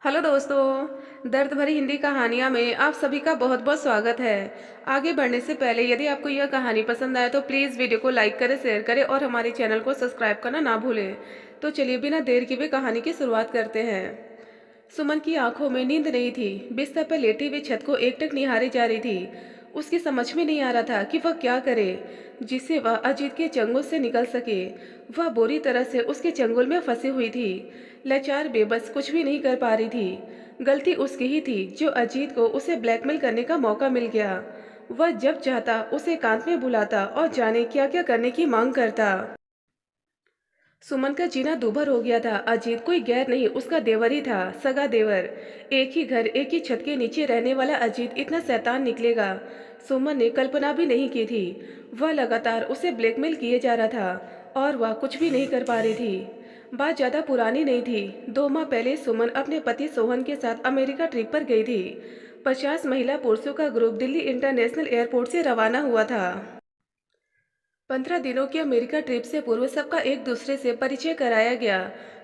Hello दोस्तों, दर्द भरी हिंदी कहानियाँ में आप सभी का बहुत बहुत स्वागत है। आगे बढ़ने से पहले यदि आपको यह कहानी पसंद आए तो प्लीज़ वीडियो को लाइक करें, शेयर करें और हमारे चैनल को सब्सक्राइब करना ना भूलें। तो चलिए बिना देर किए हुए कहानी की शुरुआत करते हैं। सुमन की आंखों में नींद नहीं थी। बिस्तर पर लेटी हुई छत को एकटक निहारे जा रही थी। उसकी समझ में नहीं आ रहा था कि वह क्या करे जिससे वह अजीत के चंगुल से निकल सके। वह बुरी तरह से उसके चंगुल में फंसी हुई थी। लाचार बेबस कुछ भी नहीं कर पा रही थी। गलती उसकी ही थी जो अजीत को उसे ब्लैकमेल करने का मौका मिल गया। वह जब चाहता उसे एकांत में बुलाता और जाने क्या क्या करने की मांग करता। सुमन का जीना दूभर हो गया था। अजीत कोई गैर नहीं, उसका देवर ही था, सगा देवर। एक ही घर एक ही छत के नीचे रहने वाला अजीत इतना शैतान निकलेगा सुमन ने कल्पना भी नहीं की थी। वह लगातार उसे ब्लैकमेल किए जा रहा था और वह कुछ भी नहीं कर पा रही थी। बात ज़्यादा पुरानी नहीं थी। 2 माह पहले सुमन अपने पति सोहन के साथ अमेरिका ट्रिप पर गई थी। 50 महिला पुरुषों का ग्रुप दिल्ली इंटरनेशनल एयरपोर्ट से रवाना हुआ था। 15 दिनों की अमेरिका ट्रिप से पूर्व सबका एक दूसरे से परिचय कराया गया।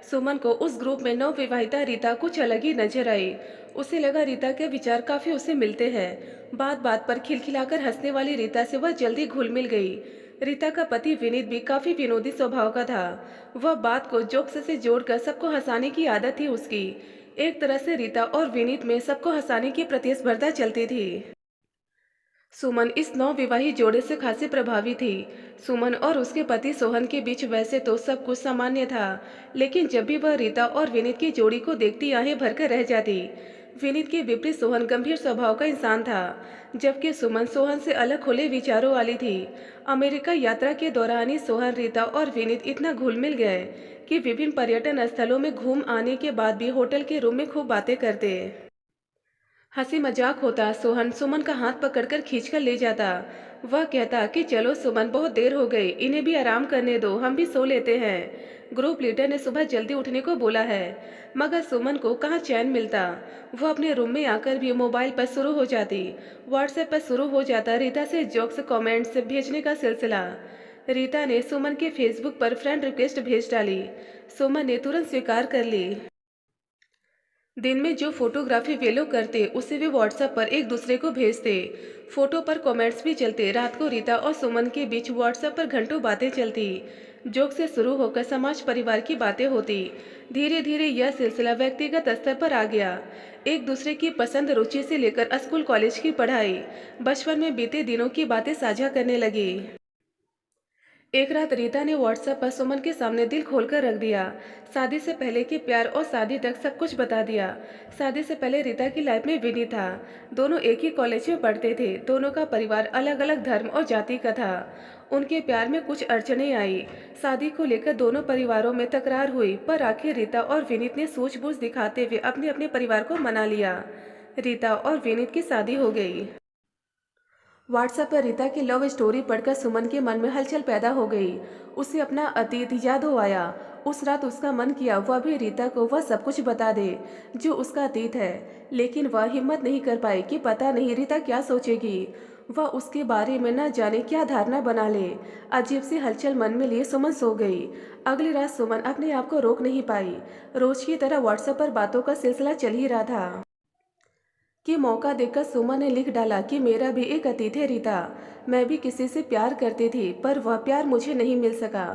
सुमन को उस ग्रुप में नवविवाहिता रीता कुछ अलग ही नजर आई। उसे लगा रीता के विचार काफी उसे मिलते हैं। बात बात पर खिलखिलाकर हंसने वाली रीता से वह जल्दी घुल मिल गई। रीता का पति विनीत भी काफी विनोदी स्वभाव का था। वह बात को जोक्स से जोड़कर सबको हंसाने की आदत थी उसकी। एक तरह से रीता और विनीत में सबको हंसाने की प्रतिस्पर्धा चलती थी। सुमन इस नवविवाहित जोड़े से खासी प्रभावी थी। सुमन और उसके पति सोहन के बीच वैसे तो सब कुछ सामान्य था, लेकिन जब भी वह रीता और विनीत की जोड़ी को देखती आहें भरकर रह जाती। विनीत के विपरीत सोहन गंभीर स्वभाव का इंसान था, जबकि सुमन सोहन से अलग खुले विचारों वाली थी। अमेरिका यात्रा के दौरान ही सोहन, रीता और विनीत इतना घुल मिल गए कि विभिन्न पर्यटन स्थलों में घूम आने के बाद भी होटल के रूम में खूब बातें करते। हंसी मजाक होता। सोहन सुमन का हाथ पकड़कर खींचकर ले जाता। वह कहता कि चलो सुमन, बहुत देर हो गई, इन्हें भी आराम करने दो, हम भी सो लेते हैं। ग्रुप लीडर ने सुबह जल्दी उठने को बोला है, मगर सुमन को कहाँ चैन मिलता। वह अपने रूम में आकर भी मोबाइल पर शुरू हो जाती। व्हाट्सएप पर शुरू हो जाता रीता से जोक्स कमेंट्स भेजने का सिलसिला। रीता ने सुमन के फेसबुक पर फ्रेंड रिक्वेस्ट भेज डाली। सुमन ने तुरंत स्वीकार कर ली। दिन में जो फोटोग्राफी वे लोग करते उसे वे व्हाट्सएप पर एक दूसरे को भेजते। फोटो पर कमेंट्स भी चलते। रात को रीता और सुमन के बीच व्हाट्सएप पर घंटों बातें चलती। जोक से शुरू होकर समाज परिवार की बातें होती। धीरे धीरे यह सिलसिला व्यक्तिगत स्तर पर आ गया। एक दूसरे की पसंद रुचि से लेकर स्कूल कॉलेज की पढ़ाई, बचपन में बीते दिनों की बातें साझा करने लगी। एक रात रीता ने व्हाट्सएप पर सुमन के सामने दिल खोलकर रख दिया। शादी से पहले के प्यार और शादी तक सब कुछ बता दिया। शादी से पहले रीता की लाइफ में विनी था। दोनों एक ही कॉलेज में पढ़ते थे। दोनों का परिवार अलग अलग धर्म और जाति का था। उनके प्यार में कुछ अड़चने आई। शादी को लेकर दोनों परिवारों में तकरार हुई, पर आखिर रीता और विनीत ने सूझबूझ दिखाते हुए अपने अपने परिवार को मना लिया। रीता और विनीत की शादी हो गई। व्हाट्सएप पर रीता की लव स्टोरी पढ़कर सुमन के मन में हलचल पैदा हो गई। उसे अपना अतीत याद हो आया। उस रात उसका मन किया वह भी रीता को वह सब कुछ बता दे जो उसका अतीत है, लेकिन वह हिम्मत नहीं कर पाई कि पता नहीं रीता क्या सोचेगी। वह उसके बारे में न जाने क्या धारणा बना ले। अजीब सी हलचल मन में लिए सुमन सो गई। अगली रात सुमन अपने आप को रोक नहीं पाई। रोज की तरह व्हाट्सएप पर बातों का सिलसिला चल ही रहा था कि मौका देखकर सुमा ने लिख डाला कि मेरा भी एक अतीत है रीता। मैं भी किसी से प्यार करती थी, पर वह प्यार मुझे नहीं मिल सका।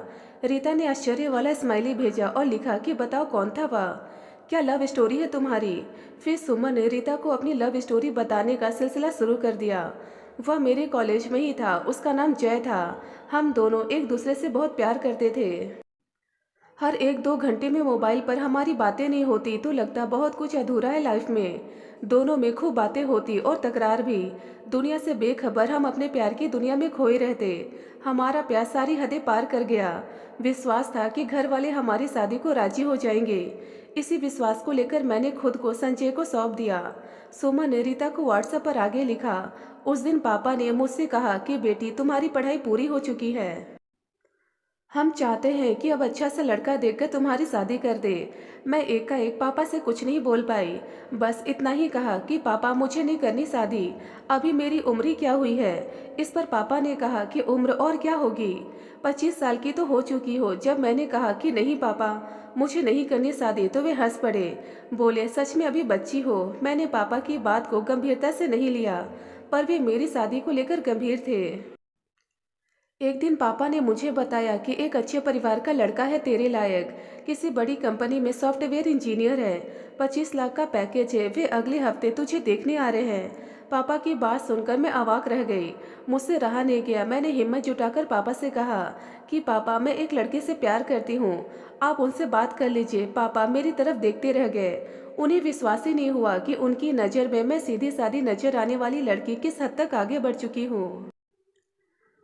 रीता ने आश्चर्य वाला स्माइली भेजा और लिखा कि बताओ कौन था वह, क्या लव स्टोरी है तुम्हारी। फिर सुमन ने रीता को अपनी लव स्टोरी बताने का सिलसिला शुरू कर दिया। वह मेरे कॉलेज में ही था, उसका नाम जय था। हम दोनों एक दूसरे से बहुत प्यार करते थे। हर 1-2 घंटे में मोबाइल पर हमारी बातें नहीं होती तो लगता बहुत कुछ अधूरा है लाइफ में। दोनों में खूब बातें होती और तकरार भी। दुनिया से बेखबर हम अपने प्यार की दुनिया में खोए रहते। हमारा प्यार सारी हदें पार कर गया। विश्वास था कि घर वाले हमारी शादी को राजी हो जाएंगे। इसी विश्वास को लेकर मैंने खुद को संजय को सौंप दिया। सुमन ने रीता को व्हाट्सएप पर आगे लिखा, उस दिन पापा ने मुझसे कहा कि बेटी तुम्हारी पढ़ाई पूरी हो चुकी है। हम चाहते हैं कि अब अच्छा सा लड़का देखकर तुम्हारी शादी कर दे। मैं एक का एक पापा से कुछ नहीं बोल पाई। बस इतना ही कहा कि पापा मुझे नहीं करनी शादी। अभी मेरी उम्र ही क्या हुई है। इस पर पापा ने कहा कि उम्र और क्या होगी, 25 साल की तो हो चुकी हो। जब मैंने कहा कि नहीं पापा, मुझे नहीं करनी शादी, तो वे हंस पड़े। बोले सच में अभी बच्ची हो। मैंने पापा की बात को गंभीरता से नहीं लिया, पर वे मेरी शादी को लेकर गंभीर थे। एक दिन पापा ने मुझे बताया कि एक अच्छे परिवार का लड़का है तेरे लायक, किसी बड़ी कंपनी में सॉफ्टवेयर इंजीनियर है, 25 लाख का पैकेज है, वे अगले हफ्ते तुझे देखने आ रहे हैं। पापा की बात सुनकर मैं अवाक रह गई। मुझसे रहा नहीं गया। मैंने हिम्मत जुटाकर पापा से कहा कि पापा मैं एक लड़के से प्यार करती हूँ, आप उनसे बात कर लीजिए। पापा मेरी तरफ देखते रह गए। उन्हें विश्वास ही नहीं हुआ कि उनकी नज़र में मैं सीधी सादी नजर आने वाली लड़की किस हद तक आगे बढ़ चुकी हूँ।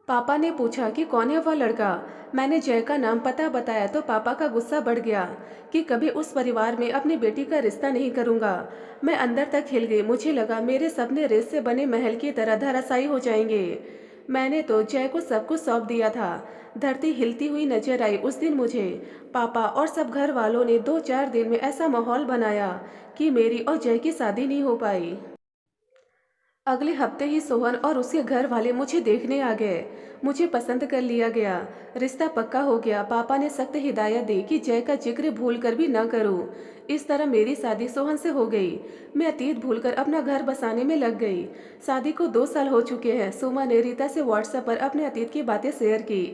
पापा ने पूछा कि कौन है वह लड़का। मैंने जय का नाम पता बताया तो पापा का गुस्सा बढ़ गया कि कभी उस परिवार में अपनी बेटी का रिश्ता नहीं करूंगा। मैं अंदर तक हिल गई। मुझे लगा मेरे सपने रेत से बने महल की तरह धराशायी हो जाएंगे। मैंने तो जय को सब कुछ सौंप दिया था। धरती हिलती हुई नजर आई उस दिन मुझे। पापा और सब घर वालों ने 2-4 दिन में ऐसा माहौल बनाया कि मेरी और जय की शादी नहीं हो पाई। अगले हफ्ते ही सोहन और उसके घर वाले मुझे देखने आ गए। मुझे पसंद कर लिया गया। रिश्ता पक्का हो गया। पापा ने सख्त हिदायत दी कि जय का जिक्र भूल कर भी न करूं। इस तरह मेरी शादी सोहन से हो गई। मैं अतीत भूलकर अपना घर बसाने में लग गई। शादी को 2 साल हो चुके हैं। सुमा ने रीता से व्हाट्सएप पर अपने अतीत की बातें शेयर की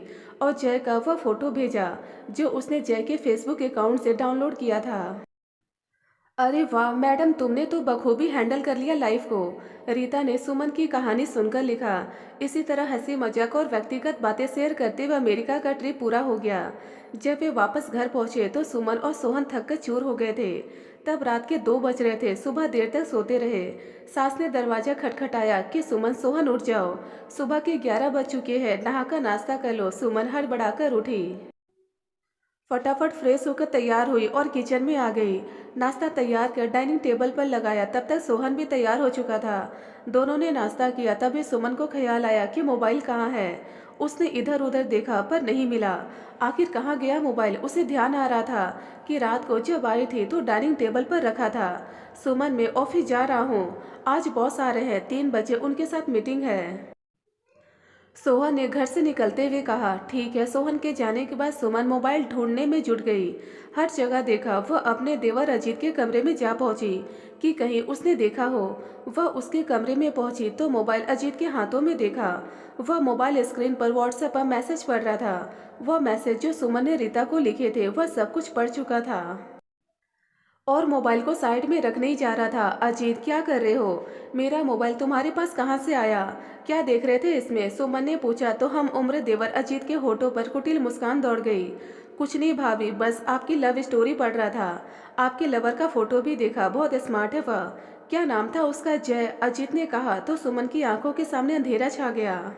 और जय का वह फोटो भेजा जो उसने जय के फेसबुक अकाउंट से डाउनलोड किया था। अरे वाह मैडम, तुमने तो बखूबी हैंडल कर लिया लाइफ को। रीता ने सुमन की कहानी सुनकर लिखा। इसी तरह हंसी मजाक और व्यक्तिगत बातें शेयर करते हुए अमेरिका का ट्रिप पूरा हो गया। जब वे वापस घर पहुंचे तो सुमन और सोहन थक कर चूर हो गए थे। तब रात के 2 बज रहे थे। सुबह देर तक सोते रहे। सास ने दरवाजा खटखटाया कि सुमन सोहन उठ जाओ, सुबह के 11 बज चुके हैं, नहाकर नाश्ता कर लो। सुमन हड़बड़ाकर उठी, फटाफट फ्रेश होकर तैयार हुई और किचन में आ गई। नाश्ता तैयार कर डाइनिंग टेबल पर लगाया। तब तक सोहन भी तैयार हो चुका था। दोनों ने नाश्ता किया। तभी सुमन को ख्याल आया कि मोबाइल कहाँ है। उसने इधर उधर देखा पर नहीं मिला। आखिर कहाँ गया मोबाइल। उसे ध्यान आ रहा था कि रात को जब आई थी तो डाइनिंग टेबल पर रखा था। सुमन, मैं ऑफिस जा रहा हूँ, आज बॉस आ रहे हैं, 3 बजे उनके साथ मीटिंग है। सोहन ने घर से निकलते हुए कहा। ठीक है। सोहन के जाने के बाद सुमन मोबाइल ढूंढने में जुट गई। हर जगह देखा। वह अपने देवर अजीत के कमरे में जा पहुंची कि कहीं उसने देखा हो। वह उसके कमरे में पहुंची तो मोबाइल अजीत के हाथों में देखा। वह मोबाइल स्क्रीन पर व्हाट्सएप पर मैसेज पढ़ रहा था। वह मैसेज जो सुमन ने रीता को लिखे थे वह सब कुछ पढ़ चुका था और मोबाइल को साइड में रखने ही जा रहा था। अजीत, क्या कर रहे हो? मेरा मोबाइल तुम्हारे पास कहाँ से आया? क्या देख रहे थे इसमें? सुमन ने पूछा तो हम उम्र देवर अजीत के होठों पर कुटिल मुस्कान दौड़ गई। कुछ नहीं भाभी, बस आपकी लव स्टोरी पढ़ रहा था। आपके लवर का फोटो भी देखा, बहुत स्मार्ट है वह। क्या नाम था उसका? जय, अजीत ने कहा तो सुमन की आंखों के सामने अंधेरा छा गया।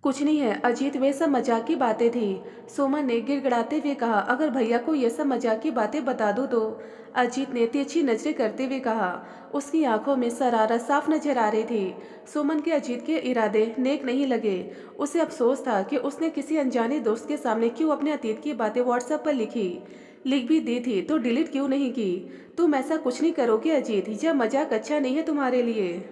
कुछ नहीं है अजीत, वे सब मजाक की बातें थी। सुमन ने गिड़गिड़ाते हुए कहा। अगर भैया को ये सब मजाक की बातें बता दूं तो? अजीत ने तिरछी नजरें करते हुए कहा। उसकी आंखों में शरारत साफ नजर आ रही थी। सुमन के अजीत के इरादे नेक नहीं लगे। उसे अफसोस था कि उसने किसी अनजाने दोस्त के सामने क्यों अपने अतीत की बातें व्हाट्सएप पर लिखी। लिख भी दी थी तो डिलीट क्यों नहीं की? तुम ऐसा कुछ नहीं करोगे अजीत, यह मजाक अच्छा नहीं है तुम्हारे लिए।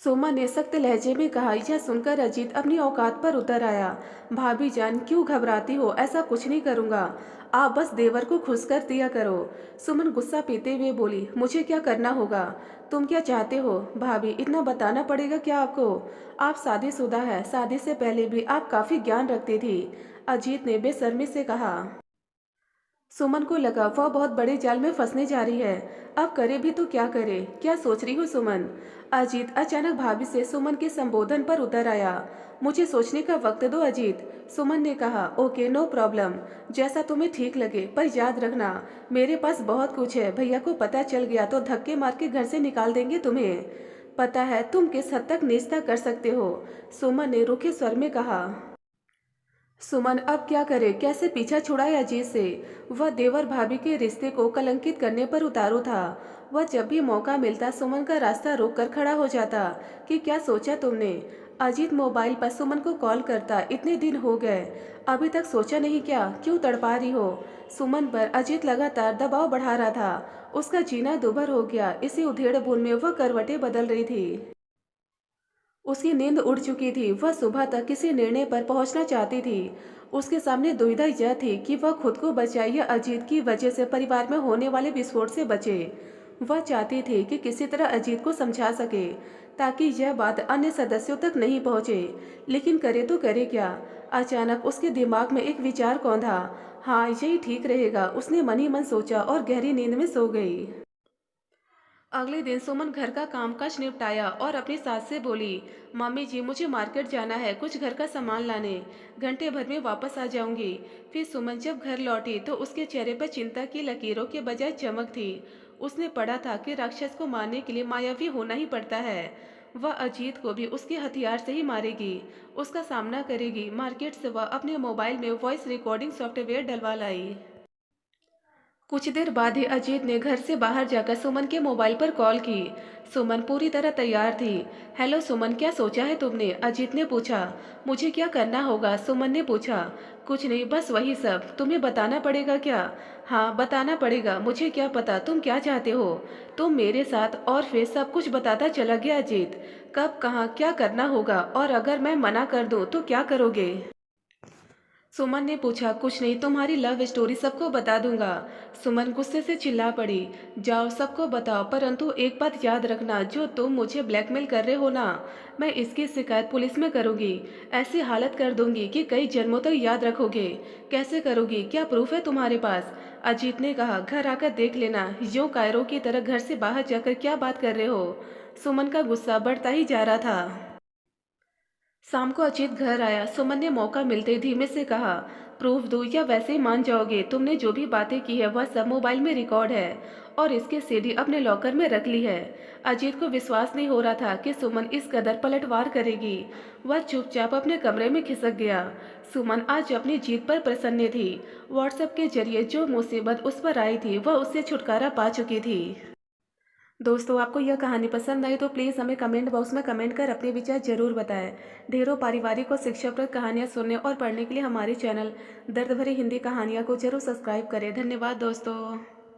सोमा ने सख्त लहजे में कहा। यह सुनकर अजीत अपनी औकात पर उतर आया। भाभी जान, क्यों घबराती हो? ऐसा कुछ नहीं करूंगा, आप बस देवर को खुश कर दिया करो। सुमन गुस्सा पीते हुए बोली। मुझे क्या करना होगा? तुम क्या चाहते हो? भाभी, इतना बताना पड़ेगा क्या आपको? आप शादीशुदा है, शादी से पहले भी आप काफी ज्ञान रखती थी। अजीत ने बेशर्मी से कहा। सुमन को लगा वह बहुत बड़े जाल में फंसने जा रही है। अब करे भी तो क्या करे? क्या सोच रही हो सुमन? अजीत अचानक भाभी से सुमन के संबोधन पर उतर आया। मुझे सोचने का वक्त दो अजीत, सुमन ने कहा। ओके, नो प्रॉब्लम, जैसा तुम्हें ठीक लगे, पर याद रखना मेरे पास बहुत कुछ है। भैया को पता चल गया तो धक्के मार के घर से निकाल देंगे तुम्हें। पता है तुम किस हद तक निजता कर सकते हो, सुमन ने रूखे स्वर में कहा। सुमन अब क्या करे, कैसे पीछा छुड़ाए अजीत से? वह देवर भाभी के रिश्ते को कलंकित करने पर उतारू था। वह जब भी मौका मिलता सुमन का रास्ता रोक कर खड़ा हो जाता कि क्या सोचा तुमने? अजीत मोबाइल पर सुमन को कॉल करता, इतने दिन हो गए, अभी तक सोचा नहीं क्या, क्यों तड़पा रही हो? सुमन पर अजीत लगातार दबाव बढ़ा रहा था। उसका जीना दूभर हो गया। इसी उधेड़-बुन में वह करवटें बदल रही थी। उसकी नींद उड़ चुकी थी। वह सुबह तक किसी निर्णय पर पहुंचना चाहती थी। उसके सामने दुविधा यह थी कि वह खुद को बचाए या अजीत की वजह से परिवार में होने वाले विस्फोट से बचे। वह चाहती थी कि किसी तरह अजीत को समझा सके ताकि यह बात अन्य सदस्यों तक नहीं पहुंचे। लेकिन करे तो करे क्या? अचानक उसके दिमाग में एक विचार कौंधा। हाँ, यही ठीक रहेगा, उसने मन ही मन सोचा और गहरी नींद में सो गई। अगले दिन सुमन घर का कामकाज निपटाया और अपनी सास से बोली, मम्मी जी मुझे मार्केट जाना है, कुछ घर का सामान लाने, घंटे भर में वापस आ जाऊंगी। फिर सुमन जब घर लौटी तो उसके चेहरे पर चिंता की लकीरों के बजाय चमक थी। उसने पढ़ा था कि राक्षस को मारने के लिए मायावी होना ही पड़ता है। वह अजीत को भी उसके हथियार से ही मारेगी, उसका सामना करेगी। मार्केट से वह अपने मोबाइल में वॉइस रिकॉर्डिंग सॉफ्टवेयर डलवा लाई। कुछ देर बाद ही अजीत ने घर से बाहर जाकर सुमन के मोबाइल पर कॉल की। सुमन पूरी तरह तैयार थी। हेलो सुमन, क्या सोचा है तुमने? अजीत ने पूछा। मुझे क्या करना होगा? सुमन ने पूछा। कुछ नहीं, बस वही सब। तुम्हें बताना पड़ेगा क्या? हाँ, बताना पड़ेगा। मुझे क्या पता तुम क्या चाहते हो? तुम मेरे साथ, और फिर सब कुछ बताता चला गया अजीत। कब, कहाँ, क्या करना होगा, और अगर मैं मना कर दूं तो क्या करोगे? सुमन ने पूछा। कुछ नहीं, तुम्हारी लव स्टोरी सबको बता दूंगा। सुमन गुस्से से चिल्ला पड़ी। जाओ, सबको बताओ, परंतु एक बात याद रखना, जो तुम मुझे ब्लैकमेल कर रहे हो ना, मैं इसकी शिकायत पुलिस में करूंगी। ऐसी हालत कर दूंगी कि कई जन्मों तक याद रखोगे। कैसे करोगी? क्या प्रूफ है तुम्हारे पास? अजीत ने कहा। घर आकर देख लेना। यूं कायरों की तरह घर से बाहर जाकर क्या बात कर रहे हो? सुमन का गुस्सा बढ़ता ही जा रहा था। शाम को अजीत घर आया। सुमन ने मौका मिलते धीमे से कहा, प्रूफ दूं या वैसे ही मान जाओगे? तुमने जो भी बातें की है वह सब मोबाइल में रिकॉर्ड है, और इसकी सीडी अपने लॉकर में रख ली है। अजीत को विश्वास नहीं हो रहा था कि सुमन इस कदर पलटवार करेगी। वह चुपचाप अपने कमरे में खिसक गया। सुमन आज अपनी जीत पर प्रसन्न थी। व्हाट्सएप के जरिए जो मुसीबत उस पर आई थी वह उससे छुटकारा पा चुकी थी। दोस्तों, आपको यह कहानी पसंद आई तो प्लीज़ हमें कमेंट बॉक्स में कमेंट कर अपने विचार जरूर बताएं। ढेरों पारिवारिक और शिक्षाप्रद कहानियाँ सुनने और पढ़ने के लिए हमारे चैनल दर्द भरी हिंदी कहानियाँ को जरूर सब्सक्राइब करें। धन्यवाद दोस्तों।